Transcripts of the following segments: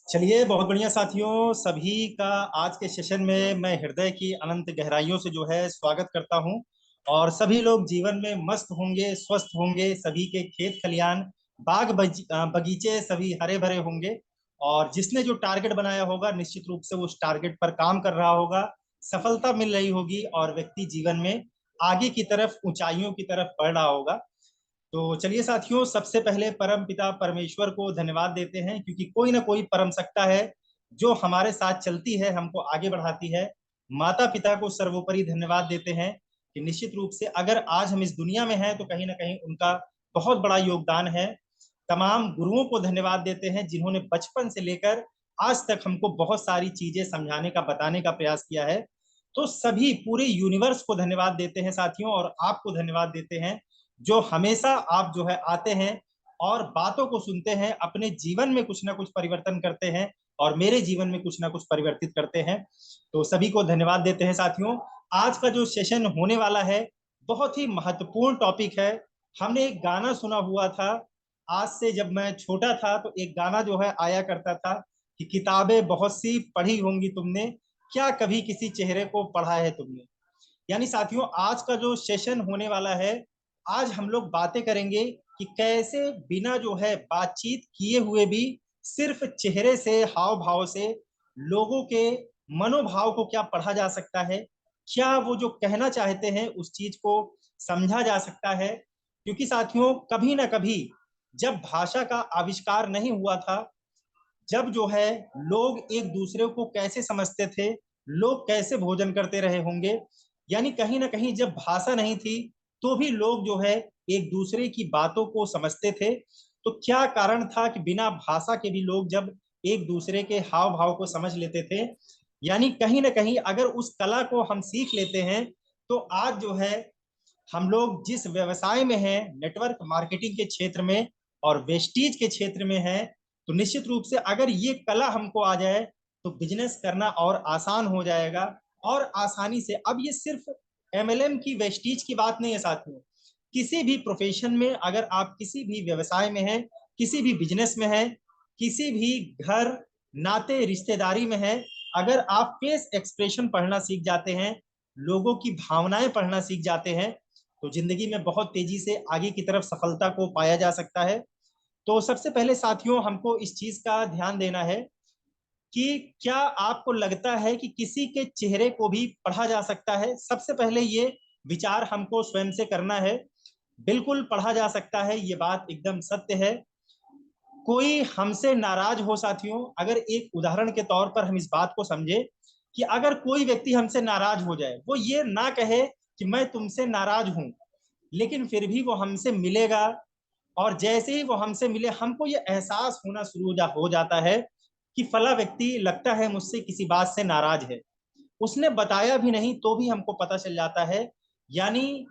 चलिए, बहुत बढ़िया साथियों। सभी का आज के सेशन में मैं हृदय की अनंत गहराइयों से जो है स्वागत करता हूं। और सभी लोग जीवन में मस्त होंगे, स्वस्थ होंगे। सभी के खेत खलियान, बगीचे सभी हरे भरे होंगे। और जिसने जो टारगेट बनाया होगा, निश्चित रूप से वो उस टारगेट पर काम कर रहा होगा, सफलता मिल रही होगी और व्यक्ति जीवन में आगे की तरफ, ऊंचाइयों की तरफ बढ़ रहा होगा। तो चलिए साथियों, सबसे पहले परम पिता परमेश्वर को धन्यवाद देते हैं, क्योंकि कोई ना कोई परम सत्ता है जो हमारे साथ चलती है, हमको आगे बढ़ाती है। माता पिता को सर्वोपरि धन्यवाद देते हैं कि निश्चित रूप से अगर आज हम इस दुनिया में हैं तो कहीं ना कहीं उनका बहुत बड़ा योगदान है। तमाम गुरुओं को धन्यवाद देते हैं जिन्होंने बचपन से लेकर आज तक हमको बहुत सारी चीजें समझाने का, बताने का प्रयास किया है। तो सभी पूरे यूनिवर्स को धन्यवाद देते हैं साथियों, और आपको धन्यवाद देते हैं जो हमेशा आप जो है आते हैं और बातों को सुनते हैं, अपने जीवन में कुछ ना कुछ परिवर्तन करते हैं और मेरे जीवन में कुछ ना कुछ परिवर्तित करते हैं। तो सभी को धन्यवाद देते हैं साथियों। आज का जो सेशन होने वाला है, बहुत ही महत्वपूर्ण टॉपिक है। हमने एक गाना सुना हुआ था, आज से जब मैं छोटा था तो एक गाना जो है आया करता था कि किताबें बहुत सी पढ़ी होंगी तुमने, क्या कभी किसी चेहरे को पढ़ा है तुमने। यानी साथियों, आज का जो सेशन होने वाला है, आज हम लोग बातें करेंगे कि कैसे बिना जो है बातचीत किए हुए भी सिर्फ चेहरे से, हाव भाव से लोगों के मनोभाव को क्या पढ़ा जा सकता है, क्या वो जो कहना चाहते हैं उस चीज को समझा जा सकता है। क्योंकि साथियों, कभी ना कभी जब भाषा का आविष्कार नहीं हुआ था, जब जो है लोग एक दूसरे को कैसे समझते थे, लोग कैसे भोजन करते रहे होंगे। यानी कहीं ना कहीं जब भाषा नहीं थी तो भी लोग जो है एक दूसरे की बातों को समझते थे। तो क्या कारण था कि बिना भाषा के भी लोग जब एक दूसरे के हाव भाव को समझ लेते थे। यानी कहीं ना कहीं अगर उस कला को हम सीख लेते हैं तो आज जो है हम लोग जिस व्यवसाय में हैं, नेटवर्क मार्केटिंग के क्षेत्र में और वेस्टीज के क्षेत्र में हैं, तो निश्चित रूप से अगर ये कला हमको आ जाए तो बिजनेस करना और आसान हो जाएगा। और आसानी से, अब ये सिर्फ एमएलएम की, वेस्टीज की बात नहीं है साथियों। किसी भी प्रोफेशन में अगर आप किसी भी व्यवसाय में हैं, किसी भी बिजनेस में हैं, किसी भी घर नाते रिश्तेदारी में हैं, अगर आप फेस एक्सप्रेशन पढ़ना सीख जाते हैं, लोगों की भावनाएं पढ़ना सीख जाते हैं, तो जिंदगी में बहुत तेजी से आगे की तरफ सफलता को पाया जा सकता है। तो सबसे पहले साथियों, हमको इस चीज का ध्यान देना है कि क्या आपको लगता है कि किसी के चेहरे को भी पढ़ा जा सकता है। सबसे पहले ये विचार हमको स्वयं से करना है। बिल्कुल पढ़ा जा सकता है, ये बात एकदम सत्य है। कोई हमसे नाराज हो साथियों, अगर एक उदाहरण के तौर पर हम इस बात को समझे कि अगर कोई व्यक्ति हमसे नाराज हो जाए, वो ये ना कहे कि मैं तुमसे नाराज हूं, लेकिन फिर भी वो हमसे मिलेगा। और जैसे ही वो हमसे मिले, हमको ये एहसास होना शुरू हो जाता है कि फला व्यक्ति लगता है मुझसे किसी बात से नाराज है। उसने बताया भी नहीं तो भी हमको पता चल जाता है। यानी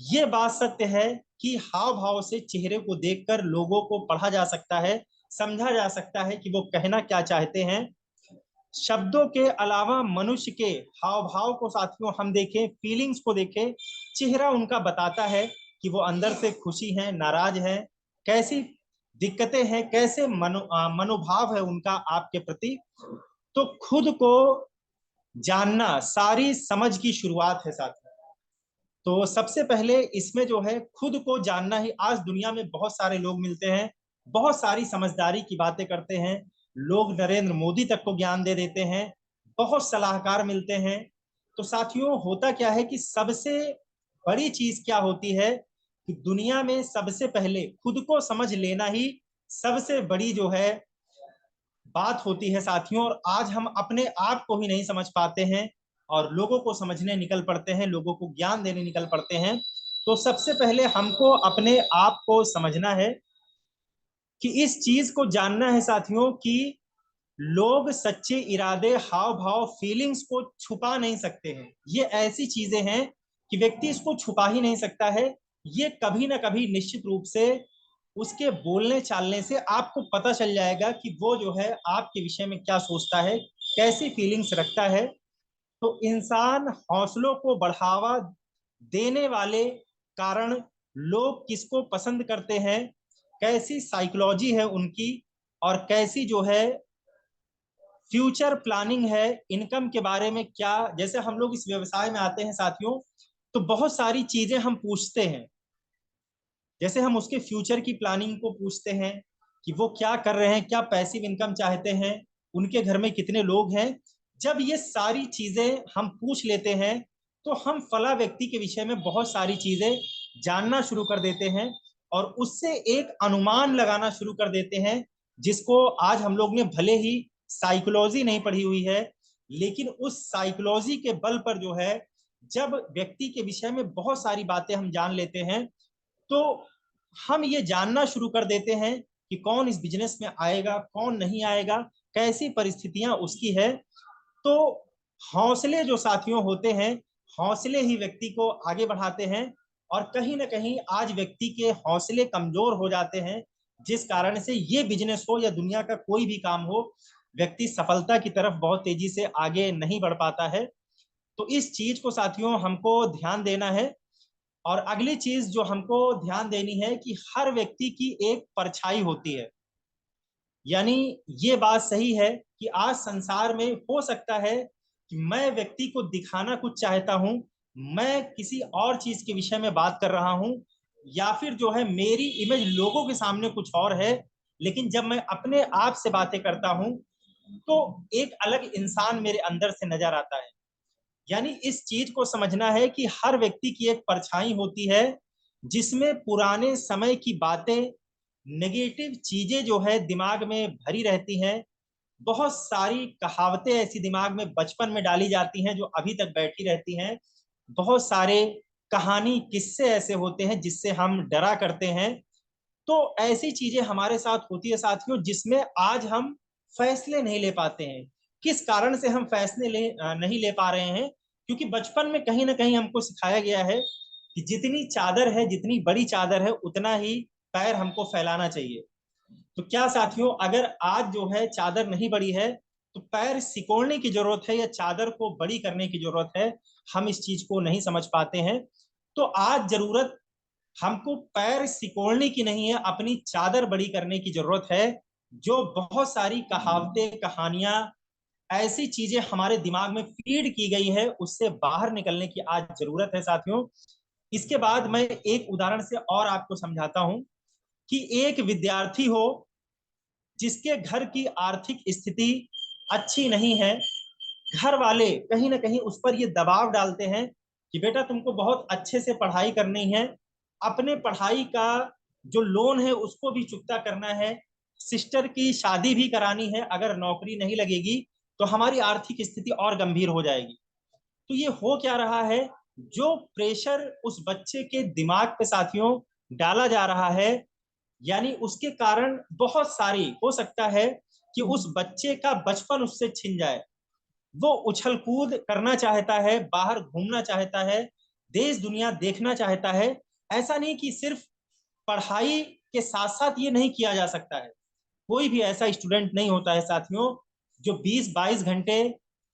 ये बात सत्य है कि हाव भाव से, चेहरे को देखकर लोगों को पढ़ा जा सकता है, समझा जा सकता है कि वो कहना क्या चाहते हैं। शब्दों के अलावा मनुष्य के हाव भाव को साथियों हम देखें, फीलिंग्स को देखें, चेहरा उनका बताता है कि वो अंदर से खुशी है, नाराज है, कैसी दिक्कतें हैं, कैसे मनोभाव है उनका आपके प्रति। तो खुद को जानना सारी समझ की शुरुआत है साथियों। तो सबसे पहले इसमें जो है खुद को जानना ही, आज दुनिया में बहुत सारे लोग मिलते हैं, बहुत सारी समझदारी की बातें करते हैं। लोग नरेंद्र मोदी तक को ज्ञान दे देते हैं, बहुत सलाहकार मिलते हैं। तो साथियों, होता क्या है कि सबसे बड़ी चीज क्या होती है कि दुनिया में सबसे पहले खुद को समझ लेना ही सबसे बड़ी जो है बात होती है साथियों। और आज हम अपने आप को ही नहीं समझ पाते हैं और लोगों को समझने निकल पड़ते हैं, लोगों को ज्ञान देने निकल पड़ते हैं। तो सबसे पहले हमको अपने आप को समझना है कि इस चीज को जानना है साथियों कि लोग सच्चे इरादे, हाव भाव, फीलिंग्स को छुपा नहीं सकते हैं। ये ऐसी चीजें हैं कि व्यक्ति इसको छुपा ही नहीं सकता है। ये कभी ना कभी निश्चित रूप से उसके बोलने चालने से आपको पता चल जाएगा कि वो जो है आपके विषय में क्या सोचता है, कैसी फीलिंग्स रखता है। तो इंसान हौसलों को बढ़ावा देने वाले कारण, लोग किसको पसंद करते हैं, कैसी साइकोलॉजी है उनकी, और कैसी जो है फ्यूचर प्लानिंग है, इनकम के बारे में क्या, जैसे हम लोग इस व्यवसाय में आते हैं साथियों, तो बहुत सारी चीजें हम पूछते हैं। जैसे हम उसके फ्यूचर की प्लानिंग को पूछते हैं कि वो क्या कर रहे हैं, क्या पैसिव इनकम चाहते हैं, उनके घर में कितने लोग हैं। जब ये सारी चीजें हम पूछ लेते हैं तो हम फला व्यक्ति के विषय में बहुत सारी चीजें जानना शुरू कर देते हैं और उससे एक अनुमान लगाना शुरू कर देते हैं, जिसको आज हम लोग ने भले ही साइकोलॉजी नहीं पढ़ी हुई है, लेकिन उस साइकोलॉजी के बल पर जो है, जब व्यक्ति के विषय में बहुत सारी बातें हम जान लेते हैं, तो हम ये जानना शुरू कर देते हैं कि कौन इस बिजनेस में आएगा, कौन नहीं आएगा, कैसी परिस्थितियां उसकी है। तो हौसले जो साथियों होते हैं, हौसले ही व्यक्ति को आगे बढ़ाते हैं। और कहीं ना कहीं आज व्यक्ति के हौसले कमजोर हो जाते हैं, जिस कारण से ये बिजनेस हो या दुनिया का कोई भी काम हो, व्यक्ति सफलता की तरफ बहुत तेजी से आगे नहीं बढ़ पाता है। तो इस चीज को साथियों हमको ध्यान देना है। और अगली चीज जो हमको ध्यान देनी है कि हर व्यक्ति की एक परछाई होती है। यानी ये बात सही है कि आज संसार में हो सकता है कि मैं व्यक्ति को दिखाना कुछ चाहता हूं, मैं किसी और चीज के विषय में बात कर रहा हूं, या फिर जो है मेरी इमेज लोगों के सामने कुछ और है, लेकिन जब मैं अपने आप से बातें करता हूं तो एक अलग इंसान मेरे अंदर से नजर आता है। यानी इस चीज को समझना है कि हर व्यक्ति की एक परछाई होती है, जिसमें पुराने समय की बातें, नेगेटिव चीजें जो है दिमाग में भरी रहती हैं। बहुत सारी कहावतें ऐसी दिमाग में बचपन में डाली जाती हैं जो अभी तक बैठी रहती हैं। बहुत सारे कहानी किस्से ऐसे होते हैं जिससे हम डरा करते हैं। तो ऐसी चीजें हमारे साथ होती है साथियों, जिसमें आज हम फैसले नहीं ले पाते हैं। किस कारण से हम फैसले नहीं ले पा रहे हैं? क्योंकि बचपन में कहीं ना कहीं हमको सिखाया गया है कि जितनी चादर है, जितनी बड़ी चादर है, उतना ही पैर हमको फैलाना चाहिए। तो क्या साथियों, अगर आज जो है चादर नहीं बड़ी है, तो पैर सिकोड़ने की जरूरत है या चादर को बड़ी करने की जरूरत है? हम इस चीज को नहीं समझ पाते हैं। तो आज जरूरत हमको पैर सिकोड़ने की नहीं है, अपनी चादर बड़ी करने की जरूरत है। जो बहुत सारी कहावतें, कहानियां, ऐसी चीजें हमारे दिमाग में फीड की गई है, उससे बाहर निकलने की आज जरूरत है साथियों। इसके बाद मैं एक उदाहरण से और आपको समझाता हूं कि एक विद्यार्थी हो जिसके घर की आर्थिक स्थिति अच्छी नहीं है, घर वाले कहीं ना कहीं उस पर ये दबाव डालते हैं कि बेटा तुमको बहुत अच्छे से पढ़ाई करनी है, अपने पढ़ाई का जो लोन है उसको भी चुकता करना है, सिस्टर की शादी भी करानी है, अगर नौकरी नहीं लगेगी तो हमारी आर्थिक स्थिति और गंभीर हो जाएगी। तो ये हो क्या रहा है? जो प्रेशर उस बच्चे के दिमाग पे साथियों डाला जा रहा है, यानी उसके कारण बहुत सारी हो सकता है कि उस बच्चे का बचपन उससे छिन जाए। वो उछल कूद करना चाहता है, बाहर घूमना चाहता है, देश दुनिया देखना चाहता है। ऐसा नहीं कि सिर्फ पढ़ाई के साथ साथ ये नहीं किया जा सकता है। कोई भी ऐसा स्टूडेंट नहीं होता है साथियों जो 20-22 घंटे,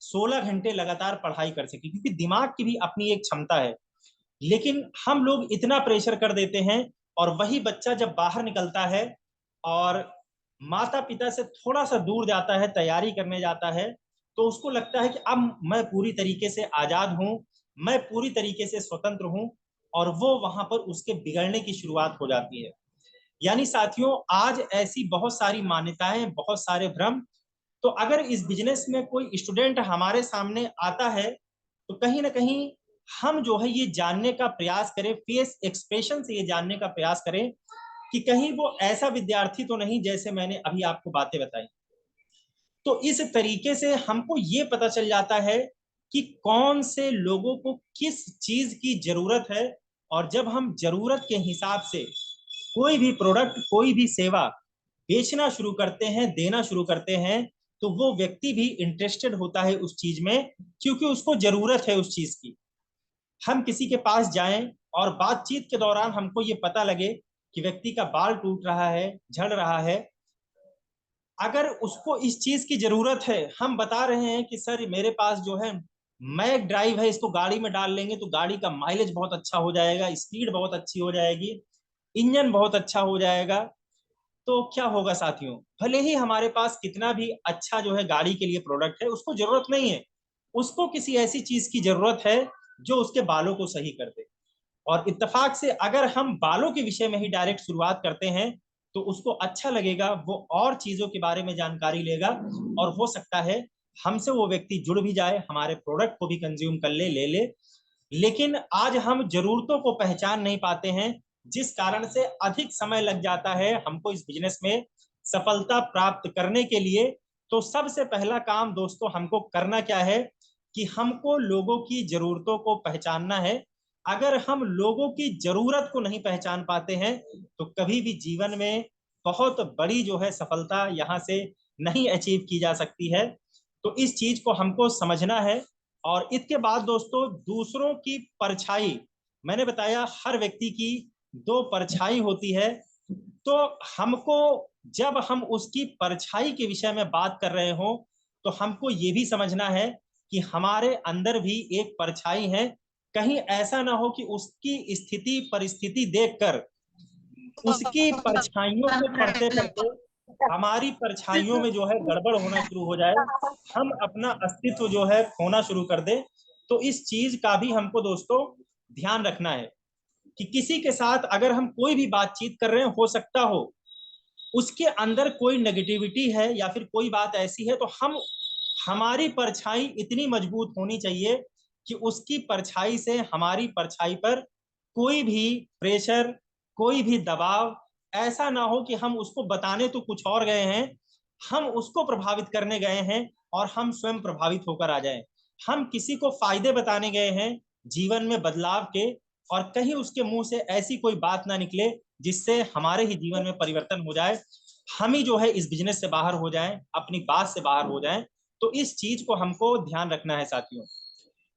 16 घंटे लगातार पढ़ाई कर सके, क्योंकि दिमाग की भी अपनी एक क्षमता है। लेकिन हम लोग इतना प्रेशर कर देते हैं, और वही बच्चा जब बाहर निकलता है और माता पिता से थोड़ा सा दूर जाता है, तैयारी करने जाता है, तो उसको लगता है कि अब मैं पूरी तरीके से आजाद हूं, मैं पूरी तरीके से स्वतंत्र हूं, और वो वहां पर उसके बिगड़ने की शुरुआत हो जाती है। यानी साथियों, आज ऐसी बहुत सारी मान्यताएं, बहुत सारे भ्रम। तो अगर इस बिजनेस में कोई स्टूडेंट हमारे सामने आता है, तो कहीं ना कहीं हम जो है ये जानने का प्रयास करें, फेस एक्सप्रेशन से ये जानने का प्रयास करें कि कहीं वो ऐसा विद्यार्थी तो नहीं जैसे मैंने अभी आपको बातें बताई। तो इस तरीके से हमको ये पता चल जाता है कि कौन से लोगों को किस चीज की जरूरत है। और जब हम जरूरत के हिसाब से कोई भी प्रोडक्ट, कोई भी सेवा बेचना शुरू करते हैं, देना शुरू करते हैं, तो वो व्यक्ति भी इंटरेस्टेड होता है उस चीज में, क्योंकि उसको जरूरत है उस चीज की। हम किसी के पास जाएं और बातचीत के दौरान हमको ये पता लगे कि व्यक्ति का बाल टूट रहा है, झड़ रहा है, अगर उसको इस चीज की जरूरत है, हम बता रहे हैं कि सर मेरे पास जो है मैक ड्राइव है, इसको गाड़ी में डाल लेंगे तो गाड़ी का माइलेज बहुत अच्छा हो जाएगा, स्पीड बहुत अच्छी हो जाएगी, इंजन बहुत अच्छा हो जाएगा। तो क्या होगा साथियों, भले ही हमारे पास कितना भी अच्छा जो है गाड़ी के लिए प्रोडक्ट है, उसको जरूरत नहीं है, उसको किसी ऐसी चीज की जरूरत है जो उसके बालों को सही कर दे। और इत्तेफाक से अगर हम बालों के विषय में ही डायरेक्ट शुरुआत करते हैं तो उसको अच्छा लगेगा, वो और चीजों के बारे में जानकारी लेगा, और हो सकता है हमसे वो व्यक्ति जुड़ भी जाए, हमारे प्रोडक्ट को भी कंज्यूम कर ले। लेकिन आज हम जरूरतों को पहचान नहीं पाते हैं, जिस कारण से अधिक समय लग जाता है हमको इस बिजनेस में सफलता प्राप्त करने के लिए। तो सबसे पहला काम दोस्तों हमको करना क्या है कि हमको लोगों की जरूरतों को पहचानना है। अगर हम लोगों की जरूरत को नहीं पहचान पाते हैं तो कभी भी जीवन में बहुत बड़ी जो है सफलता यहाँ से नहीं अचीव की जा सकती है। तो इस चीज को हमको समझना है। और इसके बाद दोस्तों, दूसरों की परछाई, मैंने बताया हर व्यक्ति की दो परछाई होती है। तो हमको, जब हम उसकी परछाई के विषय में बात कर रहे हो, तो हमको ये भी समझना है कि हमारे अंदर भी एक परछाई है। कहीं ऐसा ना हो कि उसकी स्थिति परिस्थिति देखकर उसकी परछाइयों को पढ़ते पढ़ते हमारी परछाइयों में जो है गड़बड़ होना शुरू हो जाए, हम अपना अस्तित्व जो है खोना शुरू कर दे। तो इस चीज का भी हमको दोस्तों ध्यान रखना है कि किसी के साथ अगर हम कोई भी बातचीत कर रहे हैं, हो सकता हो उसके अंदर कोई नेगेटिविटी है या फिर कोई बात ऐसी है, तो हमारी परछाई इतनी मजबूत होनी चाहिए कि उसकी परछाई से हमारी परछाई पर कोई भी प्रेशर, कोई भी दबाव ऐसा ना हो कि हम उसको बताने तो कुछ और गए हैं, हम उसको प्रभावित करने गए हैं और हम स्वयं प्रभावित होकर आ जाएं। हम किसी को फायदे बताने गए हैं जीवन में बदलाव के, और कहीं उसके मुंह से ऐसी कोई बात ना निकले जिससे हमारे ही जीवन में परिवर्तन हो जाए, हम ही जो है इस बिजनेस से बाहर हो जाएं, अपनी बात से बाहर हो जाएं। तो इस चीज को हमको ध्यान रखना है साथियों,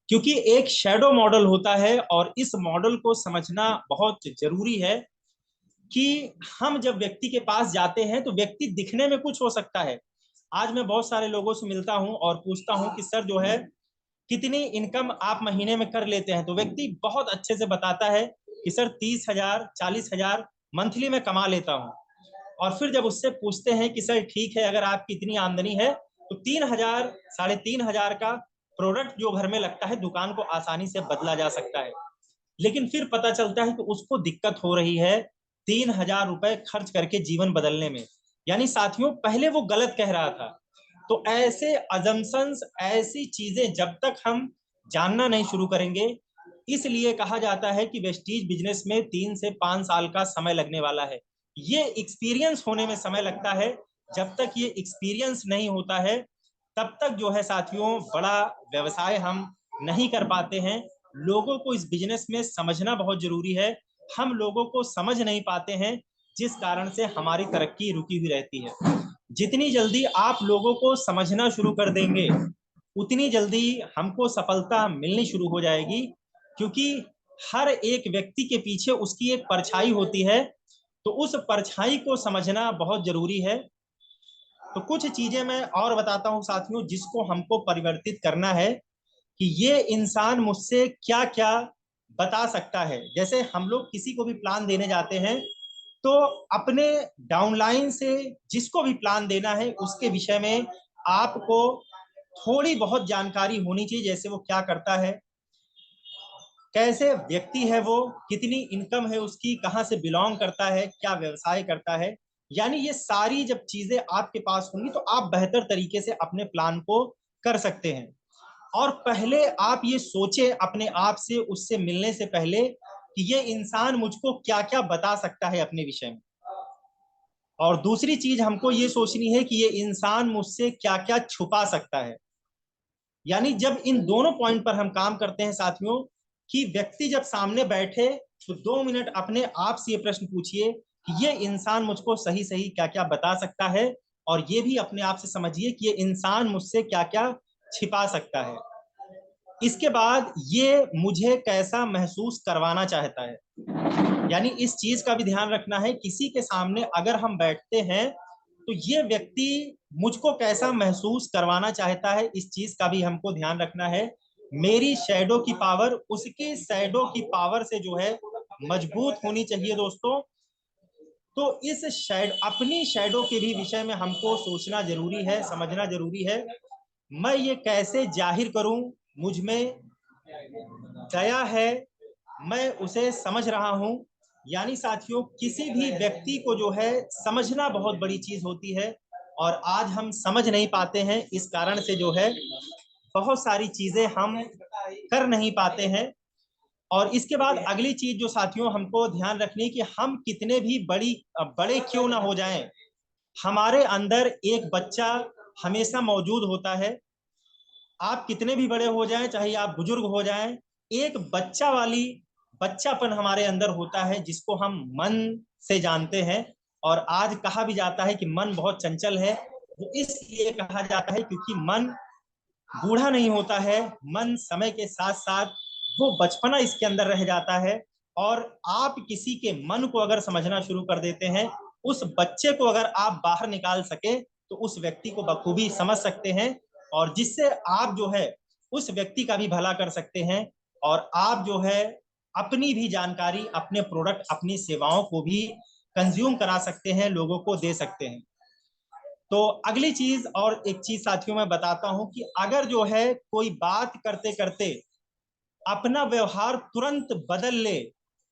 क्योंकि एक शेडो मॉडल होता है और इस मॉडल को समझना बहुत जरूरी है कि हम जब व्यक्ति के पास जाते हैं तो व्यक्ति दिखने में कुछ हो सकता है। आज मैं बहुत सारे लोगों से मिलता हूं और पूछता हूं कि सर जो है कितनी इनकम आप महीने में कर लेते हैं, तो व्यक्ति बहुत अच्छे से बताता है कि सर 30,000 40,000 मंथली में कमा लेता हूं। और फिर जब उससे पूछते हैं कि सर ठीक है, अगर आपकी इतनी आमदनी है तो 3,000 3,500 का प्रोडक्ट जो घर में लगता है दुकान को आसानी से बदला जा सकता है। लेकिन फिर पता चलता है कि उसको दिक्कत हो रही है 3,000 रुपए खर्च करके जीवन बदलने में। यानी साथियों, पहले वो गलत कह रहा था। तो ऐसे अजम्पशंस, ऐसी चीजें जब तक हम जानना नहीं शुरू करेंगे, इसलिए कहा जाता है कि वेस्टीज बिजनेस में 3 से 5 साल का समय लगने वाला है। ये एक्सपीरियंस होने में समय लगता है। जब तक ये एक्सपीरियंस नहीं होता है तब तक जो है साथियों बड़ा व्यवसाय हम नहीं कर पाते हैं। लोगों को इस बिजनेस में समझना बहुत जरूरी है। हम लोगों को समझ नहीं पाते हैं, जिस कारण से हमारी तरक्की रुकी हुई रहती है। जितनी जल्दी आप लोगों को समझना शुरू कर देंगे, उतनी जल्दी हमको सफलता मिलनी शुरू हो जाएगी, क्योंकि हर एक व्यक्ति के पीछे उसकी एक परछाई होती है। तो उस परछाई को समझना बहुत जरूरी है। तो कुछ चीजें मैं और बताता हूं साथियों, जिसको हमको परिवर्तित करना है कि ये इंसान मुझसे क्या क्या बता सकता है। जैसे हम लोग किसी को भी प्लान देने जाते हैं तो अपने डाउनलाइन से जिसको भी प्लान देना है उसके विषय में आपको थोड़ी बहुत जानकारी होनी चाहिए। जैसे वो क्या करता है, कैसे व्यक्ति है वो, कितनी इनकम है उसकी, कहाँ से बिलोंग करता है, क्या व्यवसाय करता है। यानी ये सारी जब चीजें आपके पास होंगी तो आप बेहतर तरीके से अपने प्लान को कर सकते हैं। और पहले आप ये सोचे अपने आप से, उससे मिलने से पहले, कि ये इंसान मुझको क्या क्या बता सकता है अपने विषय में। और दूसरी चीज हमको ये सोचनी है कि ये इंसान मुझसे क्या क्या छुपा सकता है। यानी जब इन दोनों पॉइंट पर हम काम करते हैं साथियों, कि व्यक्ति जब सामने बैठे तो 2 मिनट अपने आप से ये प्रश्न पूछिए कि ये इंसान मुझको सही सही क्या क्या बता सकता है, और ये भी अपने आप से समझिए कि ये इंसान मुझसे क्या क्या छिपा सकता है। इसके बाद ये मुझे कैसा महसूस करवाना चाहता है। यानी इस चीज का भी ध्यान रखना है, किसी के सामने अगर हम बैठते हैं तो ये व्यक्ति मुझको कैसा महसूस करवाना चाहता है, इस चीज का भी हमको ध्यान रखना है। मेरी शैडो की पावर उसकी शैडो की पावर से जो है मजबूत होनी चाहिए दोस्तों। तो इस अपनी शैडो के भी विषय में हमको सोचना जरूरी है, समझना जरूरी है। मैं ये कैसे जाहिर करूं, मुझ में दया है, मैं उसे समझ रहा हूं। यानी साथियों, किसी भी व्यक्ति को जो है समझना बहुत बड़ी चीज होती है, और आज हम समझ नहीं पाते हैं। इस कारण से जो है बहुत सारी चीजें हम कर नहीं पाते हैं। और इसके बाद अगली चीज जो साथियों हमको ध्यान रखनी है कि हम कितने भी बड़े क्यों ना हो जाएं, हमारे अंदर एक बच्चा हमेशा मौजूद होता है। आप कितने भी बड़े हो जाएं, चाहे आप बुजुर्ग हो जाएं, एक बच्चापन हमारे अंदर होता है, जिसको हम मन से जानते हैं। और आज कहा भी जाता है कि मन बहुत चंचल है। वो इसलिए कहा जाता है क्योंकि मन बूढ़ा नहीं होता है। मन समय के साथ साथ वो बचपना इसके अंदर रह जाता है। और आप किसी के मन को अगर समझना शुरू कर देते हैं, उस बच्चे को अगर आप बाहर निकाल सके, तो उस व्यक्ति को बखूबी समझ सकते हैं, और जिससे आप जो है उस व्यक्ति का भी भला कर सकते हैं। और आप जो है अपनी भी जानकारी, अपने प्रोडक्ट, अपनी सेवाओं को भी कंज्यूम करा सकते हैं, लोगों को दे सकते हैं। तो अगली चीज, और एक चीज साथियों मैं बताता हूं कि अगर जो है कोई बात करते करते अपना व्यवहार तुरंत बदल ले,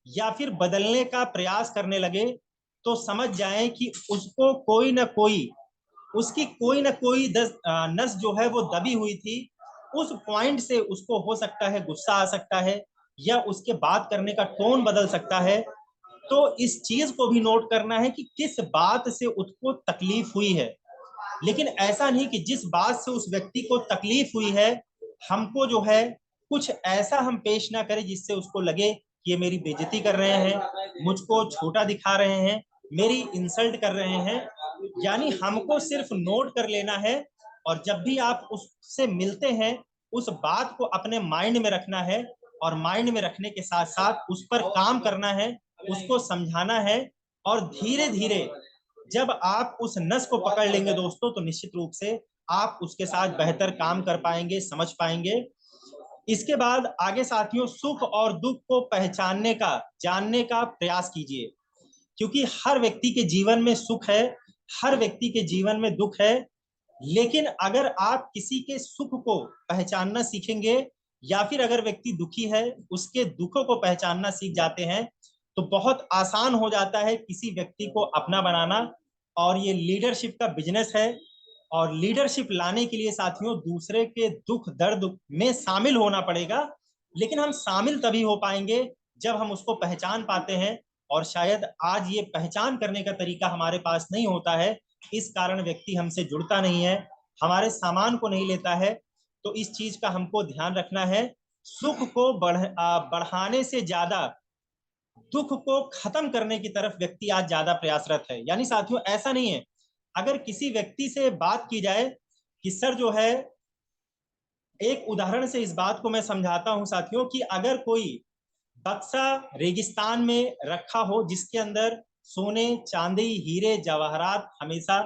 या फिर बदलने का प्रयास करने लगे, तो समझ जाएं कि उसको कोई ना कोई, उसकी कोई ना कोई नस जो है वो दबी हुई थी। उस पॉइंट से उसको हो सकता है गुस्सा आ सकता है, या उसके बात करने का टोन बदल सकता है। तो इस चीज को भी नोट करना है कि किस बात से उसको तकलीफ हुई है। लेकिन ऐसा नहीं कि जिस बात से उस व्यक्ति को तकलीफ हुई है, हमको जो है कुछ ऐसा हम पेश ना करें जिससे उसको लगे कि ये मेरी बेइज्जती कर रहे हैं, मुझको छोटा दिखा रहे हैं, मेरी इंसल्ट कर रहे हैं। यानी हमको सिर्फ नोट कर लेना है, और जब भी आप उससे मिलते हैं, उस बात को अपने माइंड में रखना है, और माइंड में रखने के साथ साथ उस पर काम करना है, उसको समझाना है। और धीरे धीरे जब आप उस नस को पकड़ लेंगे दोस्तों, तो निश्चित रूप से आप उसके साथ बेहतर काम कर पाएंगे, समझ पाएंगे। इसके बाद आगे साथियों, सुख और दुख को पहचानने का, जानने का प्रयास कीजिए। क्योंकि हर व्यक्ति के जीवन में सुख है, हर व्यक्ति के जीवन में दुख है। लेकिन अगर आप किसी के सुख को पहचानना सीखेंगे, या फिर अगर व्यक्ति दुखी है उसके दुखों को पहचानना सीख जाते हैं, तो बहुत आसान हो जाता है किसी व्यक्ति को अपना बनाना। और ये लीडरशिप का बिजनेस है। और लीडरशिप लाने के लिए साथियों, दूसरे के दुख दर्द में शामिल होना पड़ेगा। लेकिन हम शामिल तभी हो पाएंगे जब हम उसको पहचान पाते हैं। और शायद आज ये पहचान करने का तरीका हमारे पास नहीं होता है, इस कारण व्यक्ति हमसे जुड़ता नहीं है, हमारे सामान को नहीं लेता है। तो इस चीज का हमको ध्यान रखना है। सुख को बढ़ाने से ज्यादा दुख को खत्म करने की तरफ व्यक्ति आज ज्यादा प्रयासरत है। यानी साथियों, ऐसा नहीं है, अगर किसी व्यक्ति से बात की जाए कि सर जो है, एक उदाहरण से इस बात को मैं समझाता हूं साथियों, कि अगर कोई बक्सा रेगिस्तान में रखा हो, जिसके अंदर सोने चांदी हीरे जवाहरात हमेशा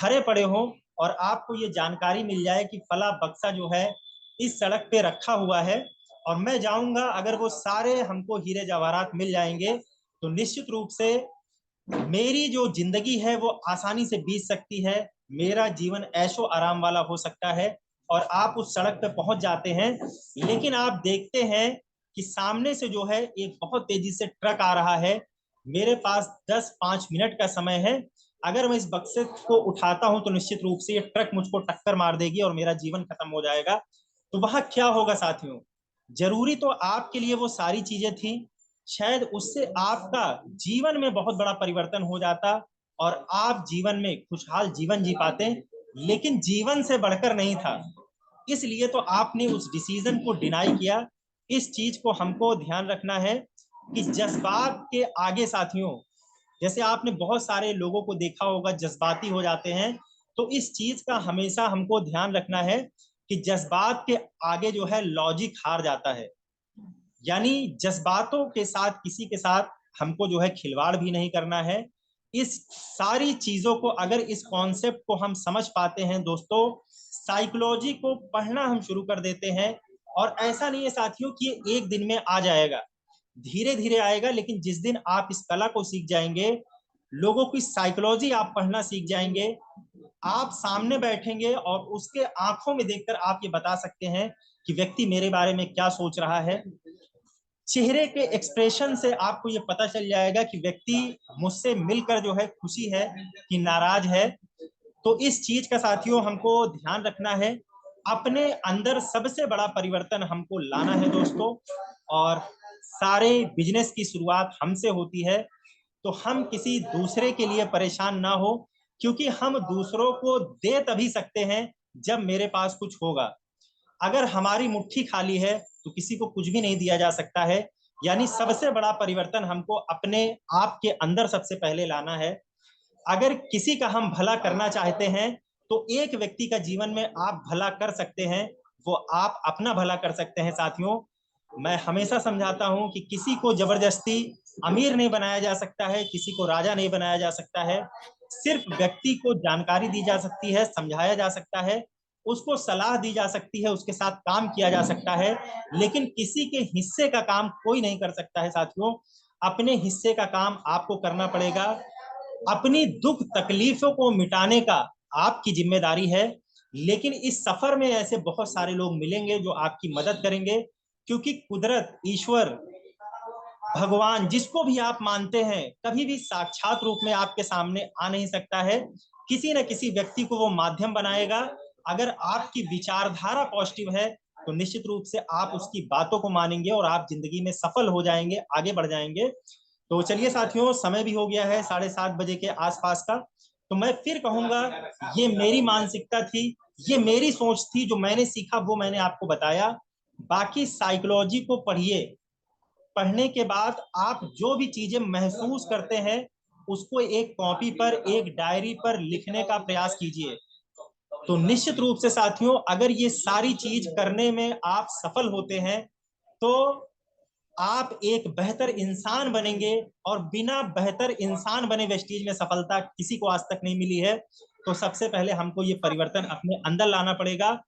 भरे पड़े हो, और आपको ये जानकारी मिल जाए कि फला बक्सा जो है इस सड़क पे रखा हुआ है, और मैं जाऊंगा, अगर वो सारे हमको हीरे जवाहरात मिल जाएंगे, तो निश्चित रूप से मेरी जो जिंदगी है वो आसानी से बीत सकती है, मेरा जीवन ऐशो आराम वाला हो सकता है। और आप उस सड़क पे पहुंच जाते हैं, लेकिन आप देखते हैं कि सामने से जो है एक बहुत तेजी से ट्रक आ रहा है। मेरे पास 10-5 मिनट का समय है, अगर मैं इस बक्से को उठाता हूं, तो निश्चित रूप से ये ट्रक मुझको टक्कर मार देगी और मेरा जीवन खत्म हो जाएगा। तो वहां क्या होगा साथियों? जरूरी तो आपके लिए वो सारी चीजें थी, शायद उससे आपका जीवन में बहुत बड़ा परिवर्तन हो जाता, और आप जीवन में खुशहाल जीवन जी पाते। लेकिन जीवन से बढ़कर नहीं था, इसलिए तो आपने उस डिसीजन को डिनाई किया। इस चीज को हमको ध्यान रखना है कि जज्बात के आगे साथियों, जैसे आपने बहुत सारे लोगों को देखा होगा जज्बाती हो जाते हैं, तो इस चीज का हमेशा हमको ध्यान रखना है कि जज्बात के आगे जो है लॉजिक हार जाता है। यानी जज्बातों के साथ, किसी के साथ हमको जो है खिलवाड़ भी नहीं करना है। इस सारी चीजों को, अगर इस कॉन्सेप्ट को हम समझ पाते हैं दोस्तों, साइकोलॉजी को पढ़ना हम शुरू कर देते हैं। और ऐसा नहीं है साथियों कि ये एक दिन में आ जाएगा, धीरे धीरे आएगा। लेकिन जिस दिन आप इस कला को सीख जाएंगे, लोगों की साइकोलॉजी आप पढ़ना सीख जाएंगे। आप सामने बैठेंगे और उसके आंखों में देखकर आप ये बता सकते हैं कि व्यक्ति मेरे बारे में क्या सोच रहा है। चेहरे के एक्सप्रेशन से आपको ये पता चल जाएगा कि व्यक्ति मुझसे मिलकर जो है खुशी है कि नाराज है। तो इस चीज का साथियों हमको ध्यान रखना है। अपने अंदर सबसे बड़ा परिवर्तन हमको लाना है दोस्तों। और सारे बिजनेस की शुरुआत हमसे होती है। तो हम किसी दूसरे के लिए परेशान ना हो, क्योंकि हम दूसरों को दे तभी सकते हैं जब मेरे पास कुछ होगा। अगर हमारी मुट्ठी खाली है तो किसी को कुछ भी नहीं दिया जा सकता है। यानी सबसे बड़ा परिवर्तन हमको अपने आप के अंदर सबसे पहले लाना है। अगर किसी का हम भला करना चाहते हैं तो एक व्यक्ति का जीवन में आप भला कर सकते हैं, वो आप अपना भला कर सकते हैं साथियों। मैं हमेशा समझाता हूं कि किसी को जबरदस्ती अमीर नहीं बनाया जा सकता है, किसी को राजा नहीं बनाया जा सकता है। सिर्फ व्यक्ति को जानकारी दी जा सकती है, समझाया जा सकता है, उसको सलाह दी जा सकती है, उसके साथ काम किया जा सकता है। लेकिन किसी के हिस्से का काम कोई नहीं कर सकता है साथियों। अपने हिस्से का काम आपको करना पड़ेगा। अपनी दुख तकलीफों को मिटाने का आपकी जिम्मेदारी है। लेकिन इस सफर में ऐसे बहुत सारे लोग मिलेंगे जो आपकी मदद करेंगे, क्योंकि कुदरत, ईश्वर, भगवान, जिसको भी आप मानते हैं, कभी भी साक्षात रूप में आपके सामने आ नहीं सकता है। किसी न किसी व्यक्ति को वो माध्यम बनाएगा। अगर आपकी विचारधारा पॉजिटिव है तो निश्चित रूप से आप उसकी बातों को मानेंगे और आप जिंदगी में सफल हो जाएंगे, आगे बढ़ जाएंगे। तो चलिए साथियों, समय भी हो गया है 7:30 बजे के आसपास का। तो मैं फिर कहूंगा, ये मेरी मानसिकता थी, ये मेरी सोच थी, जो मैंने सीखा वो मैंने आपको बताया। बाकी साइकोलॉजी को पढ़िए। पढ़ने के बाद आप जो भी चीजें महसूस करते हैं उसको एक कॉपी पर, एक डायरी पर लिखने का प्रयास कीजिए। तो निश्चित रूप से साथियों, अगर ये सारी चीज करने में आप सफल होते हैं तो आप एक बेहतर इंसान बनेंगे। और बिना बेहतर इंसान बने वेस्टीज में सफलता किसी को आज तक नहीं मिली है। तो सबसे पहले हमको ये परिवर्तन अपने अंदर लाना पड़ेगा।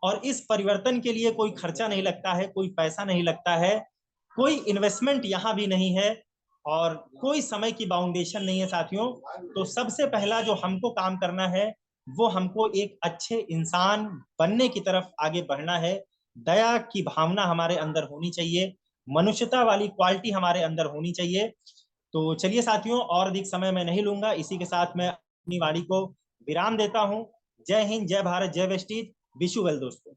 और इस परिवर्तन के लिए कोई खर्चा नहीं लगता है, कोई पैसा नहीं लगता है, कोई इन्वेस्टमेंट यहाँ भी नहीं है, और कोई समय की बाउंडेशन नहीं है साथियों। तो सबसे पहला जो हमको काम करना है वो हमको एक अच्छे इंसान बनने की तरफ आगे बढ़ना है। दया की भावना हमारे अंदर होनी चाहिए, मनुष्यता वाली क्वालिटी हमारे अंदर होनी चाहिए। तो चलिए साथियों, और अधिक समय मैं नहीं लूंगा, इसी के साथ मैं अपनी वाणी को विराम देता हूं। जय हिंद, जय भारत, जय वेस्टीज। विश यू वेल दोस्तों।